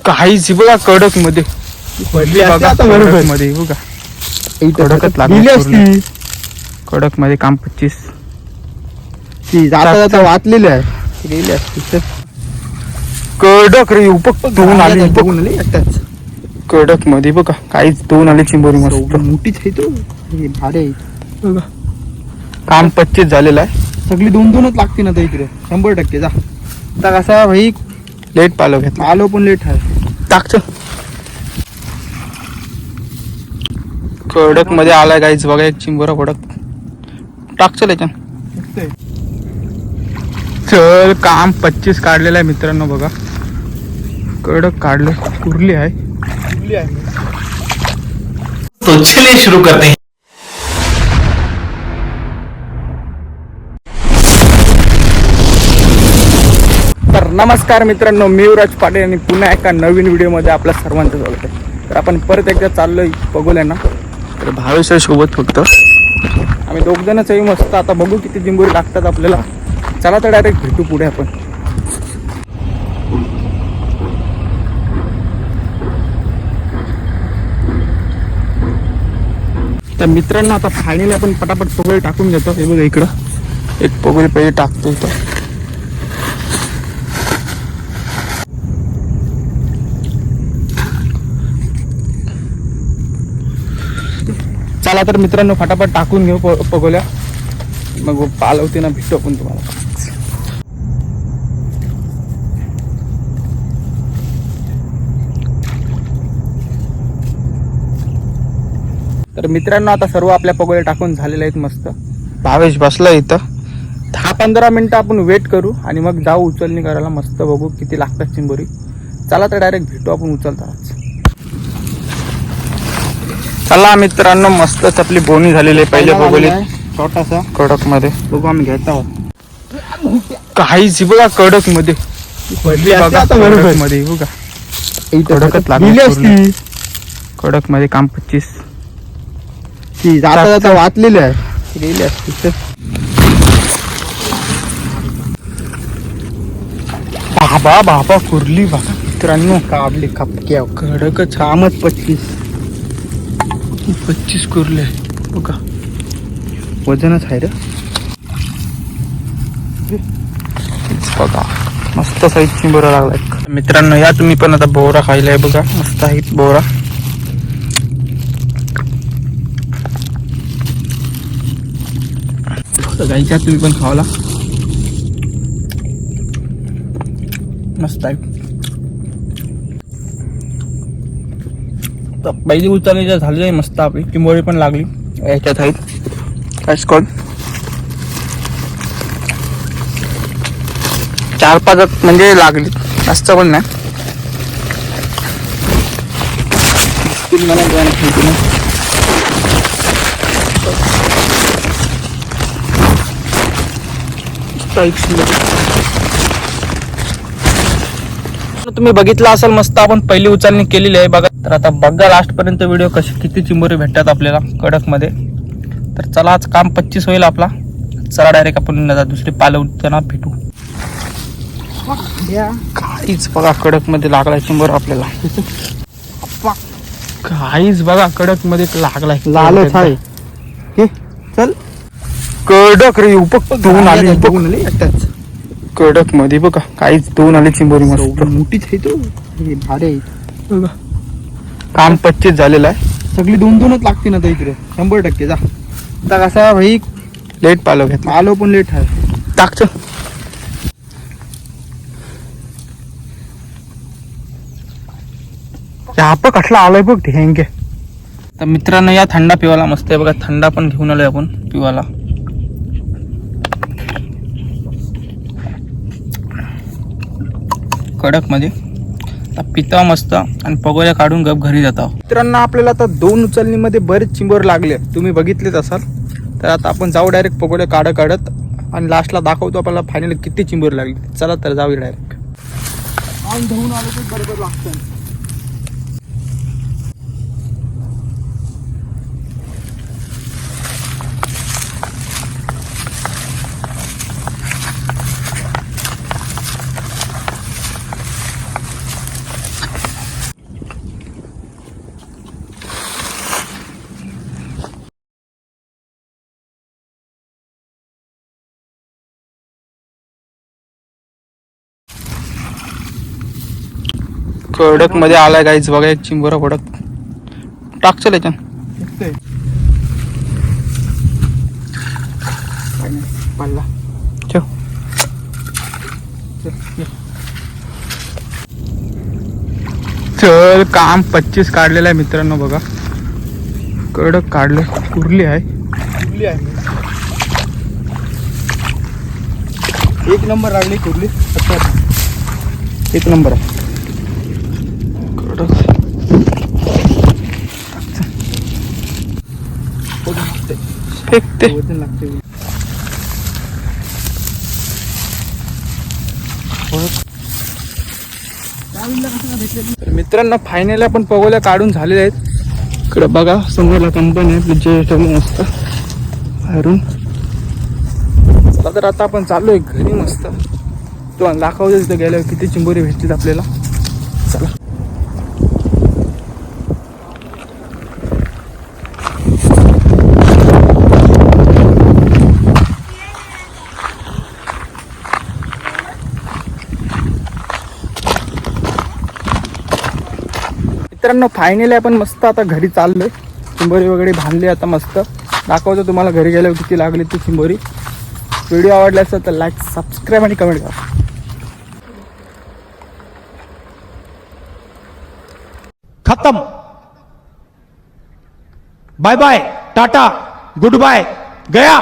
काहीच बघा कडक मध्ये पडली बघा कडक मध्ये बघा कडकच लागली कडक मध्ये काम 25 ती जाता जाता वाचलेली आहे गेली असती कडक रे उपक दोन आली बघून आली एकटाच कडक मध्ये बघा काहीच दोन आले चिंबोरी मस्त मोठीच आहे तो भारी आहे बघा काम 25 झालेलं आहे सगळी दोन दोनच लागते ना तर इकडे 100% जा आता कसा भाई लेट पालो घेतला आलो पण लेट आहे टाकच कडक मध्ये आलाय काहीच बघा एक चिंबोरा कडक टाकचल याच्यात चल काम 25 काढलेलं आहे मित्रांनो बघा कडक काढलं कुरली आहे तो चलिए शुरू करते हैं। तर नमस्कार मित्रांनो मी युवराज पाटील आणि पुन्हा एका नवीन व्हिडिओमध्ये आपल्या सर्वांचं स्वागत आहे। तर आपण परत एकदा चाललोय बघूया तर भावेश्वर सोबत फक्त आम्ही दोघ जणच आहे मस्त आता बघू किती चिंबोरी लागतात आपल्याला चला तर डायरेक्ट भेटू पुढे आपण तर मित्रांनो आता फायनली आपण पटापट पगोळे टाकून घेतो हे बघा इकडं एक पगोळे पहिले टाकतो इथं चला तर मित्रांनो फटाफट टाकून घेऊ पगोल्या मग पालवते ना भेटू आपण तुम्हाला तर मित्रांनो आता सर्व आपल्या पगोल्या टाकून झालेले आहेत मस्त भावेश बसला इथं 10-15 मिनिटं आपण वेट करू आणि मग जाऊ उचलणी करायला मस्त बघू किती लागतात चिंबोरी चला तर डायरेक्ट भेटू आपण उचलताच चला मित्रांनो मस्त आपली बोनी झालेली आहे पहिले बघोली छोटासा कडक मध्ये बघू आम्ही घेत आहोत काहीच बघा कडक मध्ये पडली बघा कडक मध्ये बघा कडकच लागली कडक मध्ये काम 25 ती जाता जाता वाचलेली आहे गेली असती बाबा बाबा कुरली बघा मित्रांनो काबली खपक्या कडकच कामच 25 कुरले बघा वजनच आहे रे बघा मस्त साईज चिंबोरा लागलाय मित्रांनो या तुम्ही पण आता बोरा खायलाय बघा मस्त आहे बोरा गाईच्या तुम्ही पण खावला मस्त आहे तर पहिली उचलणी झाली आहे मस्त आपली चिंबोरी पण लागली याच्यात आहेत काय स्कॉल 4-5 म्हणजे लागली जास्त पण नाही तुम्ही बघितला असेल मस्त आपण पहिली उचलणी केलेली आहे बघा तर आता बघा लास्ट पर्यंत व्हिडिओ कशी किती चिंबोरी भेटतात आपल्याला कडक मध्ये तर चला आज काम 25 होईल आपला चला डायरेक्ट आपण दुसरी पालवताना भेटू काहीच बघा कडक मध्ये लागलाय चिंबोर आपल्याला काहीच बघा कडक मध्ये लागलाय लालच आहे चल कडक रे उपक दोन आली बघून आली एकटाच कडक मध्ये बघा काहीच दोन आले चिंबोरी मस्त मोठीच आहे तो भारी आहे बघा काम 25 झालेलं आहे सगळी दोन दोनच लागते ना तर इकडे 100% जा आता कसा भाई लेट पालो घेतला आलो पण लेट आहे टाकच आपण कसला आलोय बघ ढेंगे तर मित्रांनो या थंडा पिवाला मस्त आहे बघा थंडा पण घेऊन आलोय आपण पिवाला कडक मध्ये पिता मस्त आणि पगोल्या काढून गप घरी जातो मित्रांनो आपल्याला आता 2 उचलणीमध्ये बरेच चिंबोर लागले तुम्ही बघितलेच असाल तर आता आपण जाऊ डायरेक्ट पगोल्या काढत आणि लास्टला दाखवतो आपल्याला फायनली किती चिंबोर लागली चला तर जाऊ डायरेक्ट धुवून आलो तर बरोबर लागतं कडक मध्ये आलाय गाईच बघा एक चिंबोरा कडक टाक चल याच्यात पडला ठेव चल काम 25 काढलेलं आहे मित्रांनो बघा कडक काढले कुर्ली आहे कुर्ली आहे एक नंबर लागली कुर्ली एक नंबर आहे कडक फेकते वजन लागते तर मित्रांनो फायनली आपण पगोल्या काढून झालेल्या आहेत इकडे बघा समोरला कंपनी आहे जे मस्त बाहेरून चला तर आता आपण चाललोय घरी मस्त तुम्हाला दाखवतो तिथे गेल्यावर किती चिंबोरी भेटतील आपल्याला चला मित्रांनो फायनली आपण मस्त आता घरी चाललोय चिंबोरी वगैरे बांधली आता मस्त दाखवतो तुम्हाला घरी गेल्यावर किती लागली ती चिंबोरी व्हिडिओ आवडला असेल तर लाईक सबस्क्राईब आणि कमेंट करा खत्म bye bye tata goodbye गया